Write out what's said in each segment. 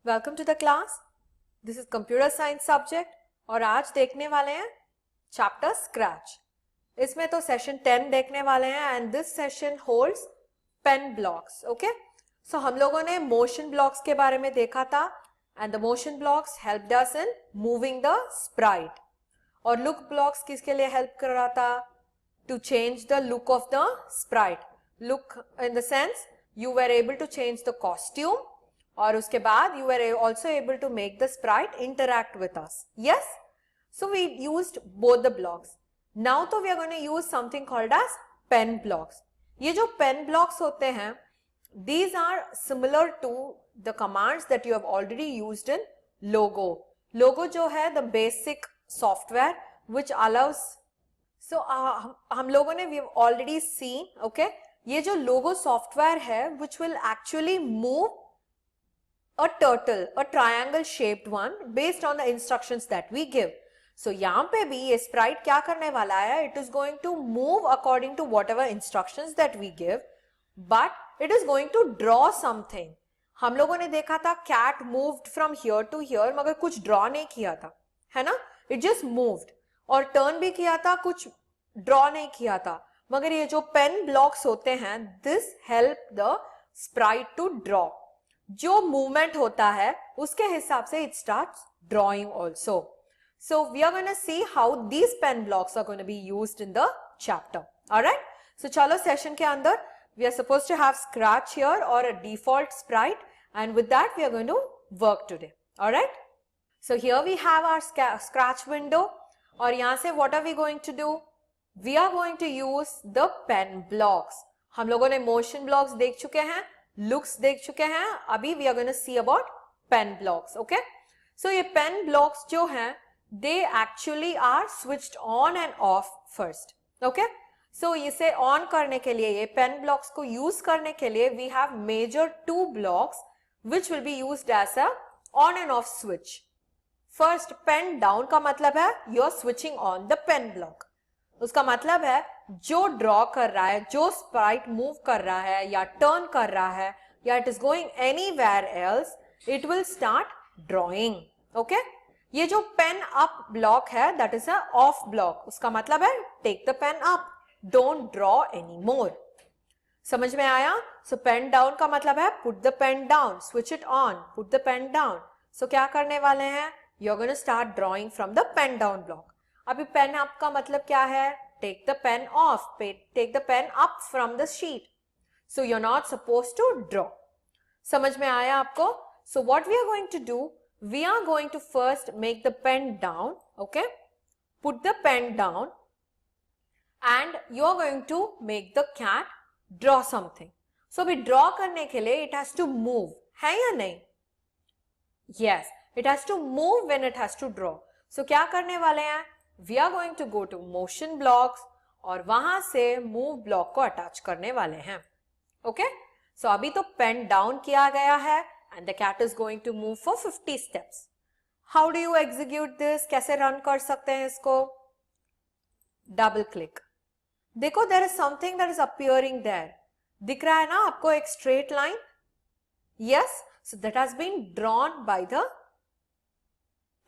Welcome to the class. This is computer science subject और आज देखने वाले हैं चैप्टर स्क्रैच. इसमें तो सेशन 10 देखने वाले हैं and this session holds pen blocks. Okay, so हम लोगों ने मोशन ब्लॉक्स के बारे में देखा था and the motion blocks helped us in moving the sprite. और लुक ब्लॉक्स किसके लिए हेल्प कर रहा था? To change the look of the sprite. Look in the sense you were able to change the costume और उसके बाद you were also able to make the sprite interact with us. Yes, so we used both the blocks. Now तो we are going to use something called as pen blocks. ये जो pen blocks होते हैं, these are similar to the commands that you have already used in Logo. Logo जो है the basic software which allows, so हम लोगों ने we have already seen, okay, ये जो Logo software है which will actually move a turtle, a triangle shaped one based on the instructions that we give. So यहाँ पे भी ये sprite क्या करने वाला है? It is going to move according to whatever instructions that we give, but it is going to draw something. हम लोगों ने देखा था cat moved from here to here मगर कुछ draw नहीं किया था, है ना? It just moved. और turn भी किया था, कुछ draw नहीं किया था. मगर ये जो pen blocks होते हैं, this help the sprite to draw. जो मूवमेंट होता है उसके हिसाब से it starts drawing also. So we are going to see how these pen blocks are going to be used in the chapter. Alright? So चलो session के अंदर we are supposed to have scratch here or a default sprite and with that we are going to work today. Alright? So here we have our scratch window और यहाँ से what are we going to do? We are going to use the pen blocks. हम लोगों ने motion blocks देख चुके हैं, looks देख चुके हैं. अभी we are going to see about pen blocks. Okay, so ये पेन ब्लॉक्स जो हैं they actually are switched on and off first. Okay, so इसे ऑन करने के लिए, ये पेन ब्लॉक्स को यूज करने के लिए we have major two blocks which will be used as a on and off switch. First, pen down का मतलब है you are switching on the pen block. उसका मतलब है जो ड्रॉ कर रहा है, जो स्प्राइट मूव कर रहा है या टर्न कर रहा है या it is going anywhere else, it will start drawing. Okay, ये जो पेन अप ब्लॉक है that is a off block. उसका मतलब है take the pen up, don't draw any more. समझ में आया? सो पेन डाउन का मतलब है put the pen down, switch it on, put the pen down. So क्या करने वाले हैं? You are going to start drawing from the pen down block. अभी पेन अप का मतलब क्या है? Take the pen off, take the pen up from the sheet. So you are not supposed to draw. समझ में आया आपको? So what we are going to do, we are going to first make the pen down. Okay, put the pen down and you are going to make the cat draw something. So अभी draw करने के लिए it has to move, है या नहीं? Yes, it has to move when it has to draw. So क्या करने वाले हैं? We are going to go to motion blocks और वहां से move block को अटैच करने वाले हैं. Okay? So अभी तो pen down किया गया है and the cat is going to move for 50 steps. How do you execute this? कैसे run कर सकते हैं इसको? Double click. देखो there is something that is appearing there. दिख रहा है ना आपको एक straight line? Yes? So that has been drawn by the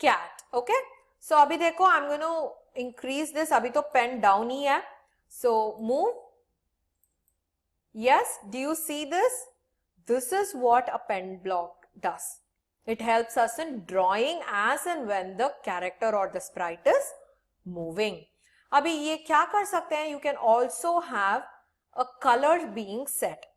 cat. Okay? So अभी देखो I'm going to increase this. अभी तो pen down ही है. So move. Yes, do you see this? This is what a pen block does. It helps us in drawing as and when the character or the sprite is moving. अभी ये क्या कर सकते हैं? You can also have a color being set.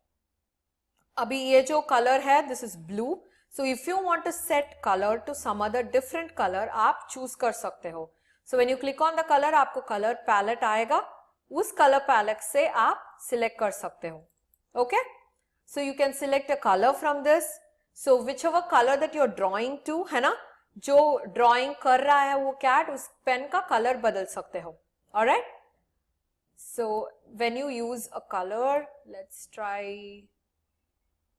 अभी ये जो color है this is blue. So if you want to set color to some other different color, आप choose कर सकते हो. So when you click on the color, आपको color palette आएगा. उस color palette से आप select कर सकते हो. Okay? So you can select a color from this. So whichever color that you're drawing to, है ना? जो drawing कर रहा है वो cat, उस pen का color बदल सकते हो. Alright? So when you use a color, let's try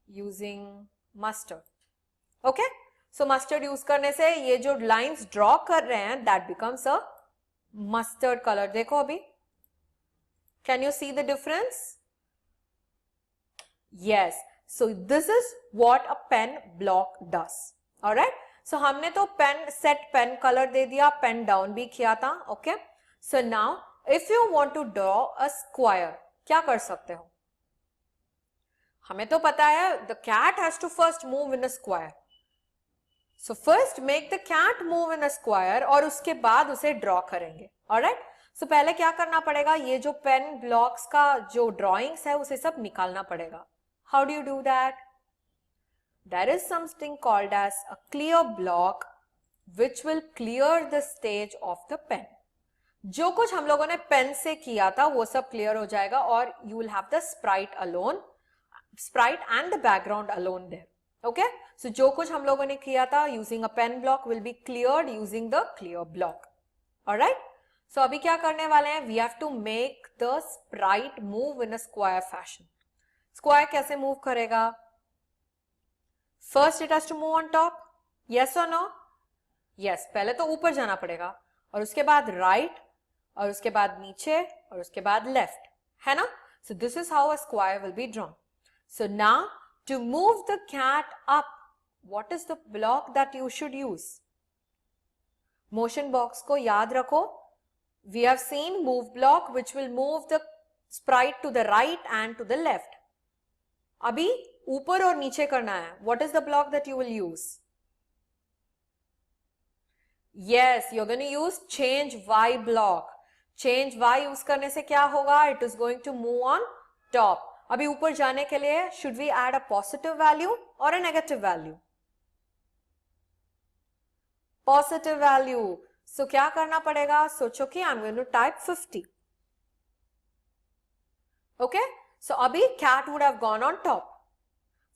using mustard. Okay, so mustard use करने से ये जो लाइंस ड्रॉ कर रहे हैं that becomes a mustard colour. देखो अभी, can you see the difference? Yes, So this is what a pen block does. Alright, so हमने तो पेन सेट पेन कलर दे दिया, पेन डाउन भी किया था. Okay, so now if you want to draw a square, क्या कर सकते हो? हमें तो पता है the cat has to first move in a square. So first make the cat move in a square और उसके बाद उसे ड्रॉ करेंगे. ऑलराइट, सो पहले क्या करना पड़ेगा, ये जो पेन ब्लॉक्स का जो ड्रॉइंग्स है उसे सब निकालना पड़ेगा. How do you do that? There is something called as a clear block which will clear the stage of the pen. जो कुछ हम लोगों ने पेन से किया था वो सब क्लियर हो जाएगा और you will have the sprite alone, sprite and the background alone there. Okay, so जो कुछ हम लोगों ने किया था using a pen block will be cleared using the clear block. Alright, so अभी क्या करने वाले हैं, we have to make the sprite move in a square fashion. Square कैसे move करेगा? First it has to move on top, yes or no? Yes, पहले तो ऊपर जाना पड़ेगा और उसके बाद right और उसके बाद नीचे और उसके बाद left, है ना? So this is how a square will be drawn. So now to move the cat up, what is the block that you should use? Motion box को याद रखो. We have seen move block which will move the sprite to the right and to the left. अभी ऊपर और नीचे करना है. What is the block that you will use? Yes, you're going to use change y block. Change y use करने से क्या होगा? It is going to move on top. अभी ऊपर जाने के लिए should we add a positive value or a negative value? Positive value. So क्या करना पड़ेगा? सोचो कि I'm going to type 50. Okay, so अभी cat would have gone on top.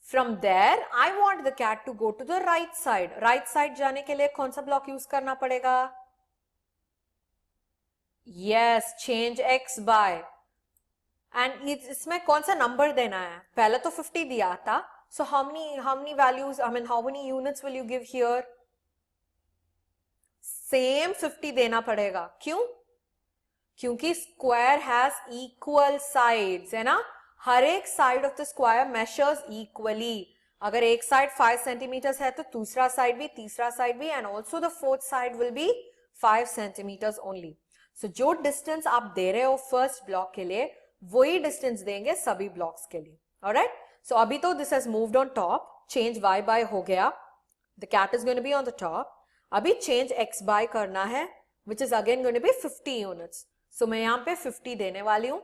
From there, I want the cat to go to the right side. Right side जाने के लिए कौन सा block यूज करना पड़ेगा? Yes, change x by. And इसमें कौन सा number देना है? पहले तो 50 दिया था. So how many values, I mean how many units will you give here? Same 50 देना पड़ेगा. क्यों? क्योंकि square has equal sides, है ना? हर एक side of the square measures equally. अगर एक साइड 5 सेंटीमीटर्स है तो दूसरा साइड भी, तीसरा साइड भी, and also the fourth side will be 5 centimetres only. So जो डिस्टेंस आप दे रहे हो फर्स्ट ब्लॉक के लिए वही डिस्टेंस देंगे सभी ब्लॉक्स के लिए. ऑलराइट, सो अभी तो this has moved on top. Change y by हो गया. The cat is going to be on the top. अभी चेंज x बाय करना है which is again going to be 50 units. So मैं यहाँ पे 50 देने वाली हूँ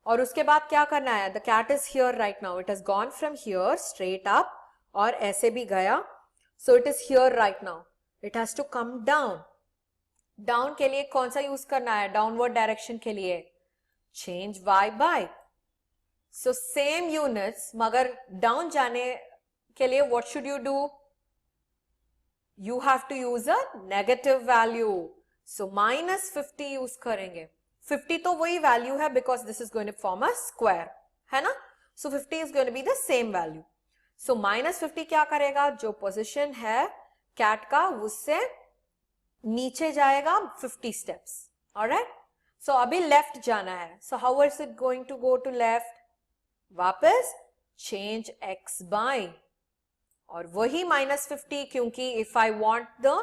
और उसके बाद क्या करना है? The cat is here right now. It has gone from here straight up और ऐसे भी गया. So it is here right now. It has to come down. Down के लिए कौन सा यूज करना है? डाउनवर्ड डायरेक्शन के लिए change y by. So same units मगर डाउन जाने के लिए what should you do? You have to use a negative value. So -50 use करेंगे. 50 तो वही वैल्यू है because this is going to form a square, है ना? So 50 is going to be the same value. So -50 क्या करेगा? जो position है कैट का उससे नीचे जाएगा 50 स्टेप्स. ऑलराइट, सो अभी लेफ्ट जाना है. So how is it going to go to left? वापस चेंज x बाय और वही -50 क्योंकि if I want the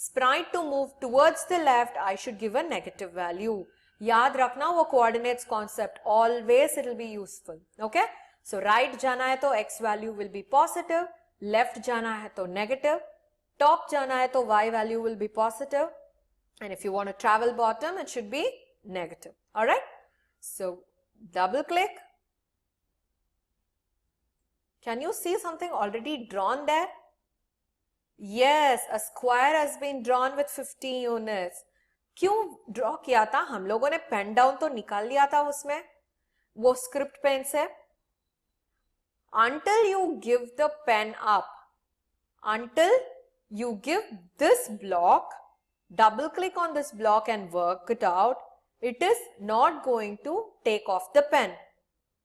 sprite to move towards the left I should give a negative value. याद रखना वो coordinates concept, always it will be useful. Okay, so right जाना है तो x value will be positive, left जाना है तो negative, top जाना है तो y value will be positive, and if you want to travel bottom it should be negative. All right, so double click. Can you see something already drawn there? Yes, a square has been drawn with 50 units. क्यों draw किया था? हम लोगों ने pen down तो निकाल लिया था उसमें वो स्क्रिप्ट पेन से. Until you give the pen up, until you give this block, double click on this block and work it out, it is not going to take off the pen.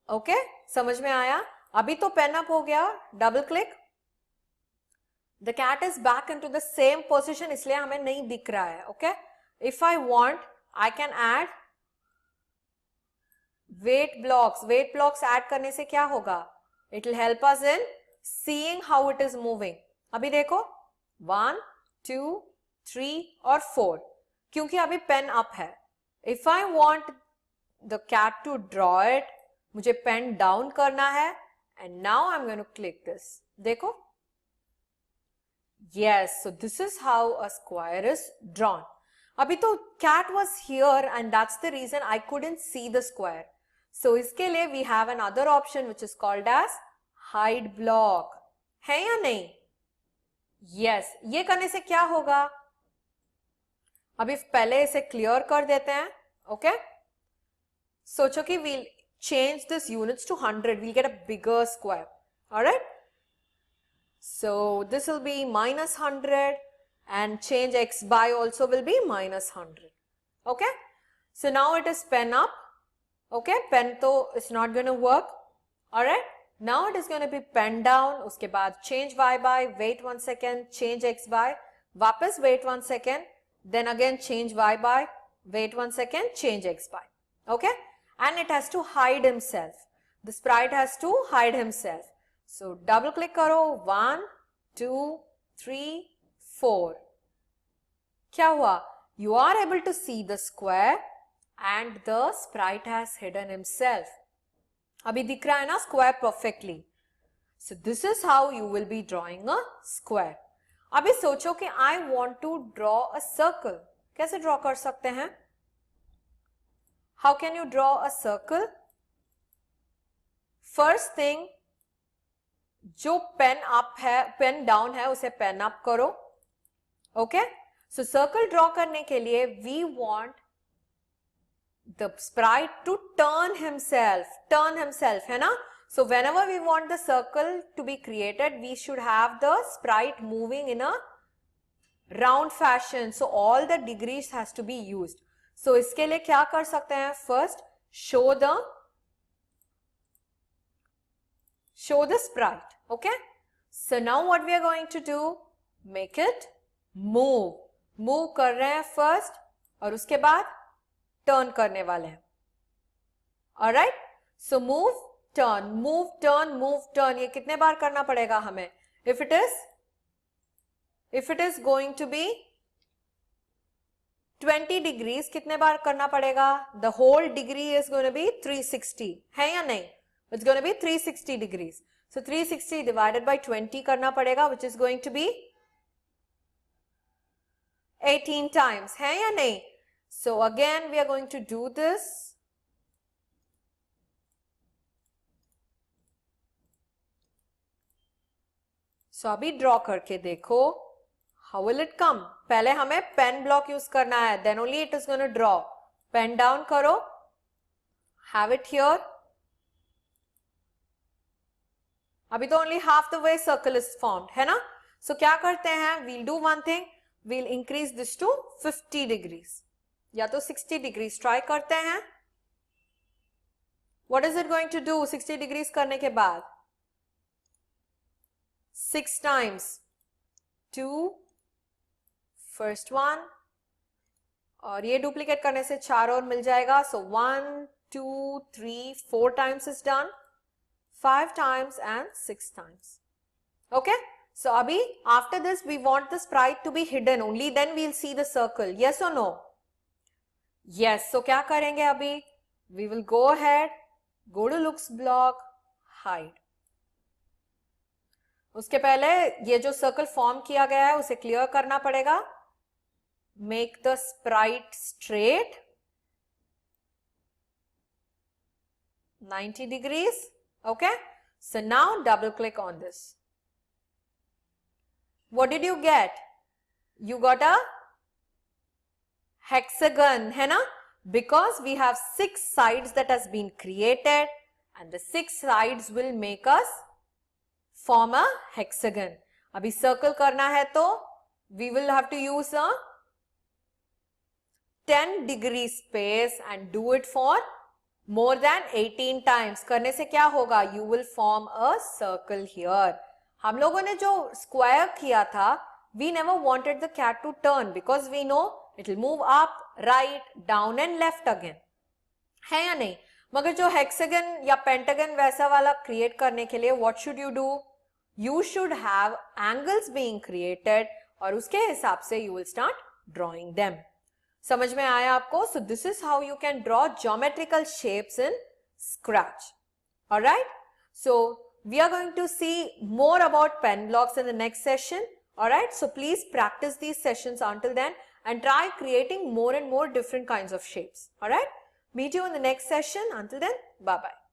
Okay, समझ में आया? अभी तो pen up हो गया. Double click. The cat is back into the same position इसलिए हमें नहीं दिख रहा है. Okay, if I want I can add weight blocks. Weight blocks add करने से क्या होगा? It will help us in seeing how it is moving. अभी देखो 1, 2, 3 और 4, क्योंकि अभी पेन अप है. If I want the cat to draw it, मुझे पेन डाउन करना है. And now I am going to click this. देखो, yes, so this is how a square is drawn. अभी तो cat was here and that's the reason I couldn't see the square. So इसके लिए we have another option which is called as hide block. है या नहीं? Yes, ये करने से क्या होगा? अभी पहले इसे क्लियर कर देते हैं. Okay? सोचो कि we'll change this units to 100. We'll get a bigger square. Alright? So this will be minus 100 and change x by also will be minus 100. Okay. So now it is pen up. Okay. Pen to it's not going to work. Alright. Now it is going to be pen down. उसके बाद change y by, wait 1 second, change x by, वापस wait 1 second, then again change y by, wait 1 second, change x by. Okay. And it has to hide himself. The sprite has to hide himself. So double click करो. 1, 2, 3, 4. क्या हुआ? You are able to see the square and the sprite has hidden himself. अभी दिख रहा है ना square perfectly. So this is how you will be drawing a square. अभी सोचो कि I want to draw a circle. कैसे draw कर सकते हैं? How can you draw a circle? First thing, जो पेन अप है, पेन डाउन है, उसे पेन अप करो. ओके. सो सर्कल ड्रॉ करने के लिए we want the sprite to turn himself, है ना. So whenever we want the circle to be created, we should have the sprite moving in a round fashion. So all the degrees has to be used. So इसके लिए क्या कर सकते हैं? First show the sprite. Okay. So now what we are going to do? Make it move कर रहे हैं first और उसके बाद turn करने वाले हैं. Alright. So move, turn. ये कितने बार करना पड़ेगा हमें? If it is going to be 20 degrees, कितने बार करना पड़ेगा? The whole degree is going to be 360. है या नहीं? It's going to be 360 degrees. So 360 divided by 20 करना पड़ेगा, which is going to be 18 times. है या नहीं? So again we are going to do this. So अभी draw करके देखो. How will it come? पहले हमें pen block use करना है. Then only it is going to draw. Pen down करो. Have it here. अभी तो only half the way circle is formed, है ना. So क्या करते हैं? We'll do one thing. We'll increase this to 50 degrees. या तो 60 degrees try करते हैं. What is it going to do 60 degrees करने के बाद? 6 times 2, first one, और ये duplicate करने से 4 और मिल जाएगा. So 1, 2, 3, 4 times is done. 5 times and 6 times. Okay. So abhi after this we want the sprite to be hidden. Only then we'll see the circle. Yes or no? Yes. So क्या करेंगे अभी? We will go ahead, go to looks block, hide. उसके पहले ये जो circle form किया गया है उसे क्लियर करना पड़ेगा. Make the sprite straight 90 degrees. Okay. So now double click on this. What did you get? You got a hexagon, है ना? Because we have 6 sides that has been created and the 6 sides will make us form a hexagon. अभी circle करना है तो we will have to use a 10 degree space and do it for more than 18 times. करने से क्या होगा? You will form a circle here. हम लोगों ने जो square किया था, we never wanted the cat to turn because we know it will move up, right, down and left again. है या नहीं? मगर जो hexagon या pentagon वैसा वाला create करने के लिए what should you do? You should have angles being created और उसके हिसाब से you will start drawing them. समझ में आया आपको? So this is how you can draw geometrical shapes in Scratch. Alright? So we are going to see more about pen blocks in the next session. Alright? So please practice these sessions until then and try creating more and more different kinds of shapes. Alright? Meet you in the next session. Until then, bye-bye.